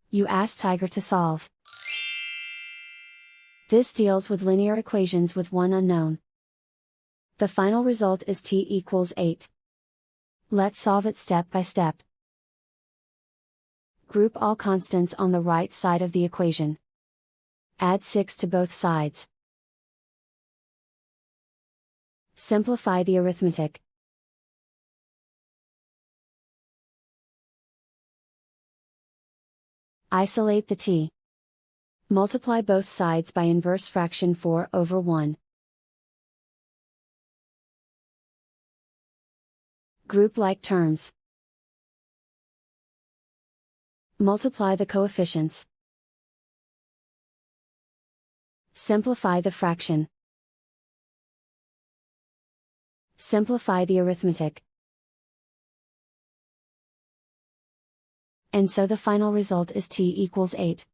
You ask Tiger to solve. This deals with linear equations with one unknown. The final result is t equals 8. Let's solve it step by step. Group all constants on the right side of the equation. Add 6 to both sides. Simplify the arithmetic. Isolate the t. Multiply both sides by inverse fraction 4/1. Group like terms. Multiply the coefficients. Simplify the fraction. Simplify the arithmetic. And so the final result is t equals 8.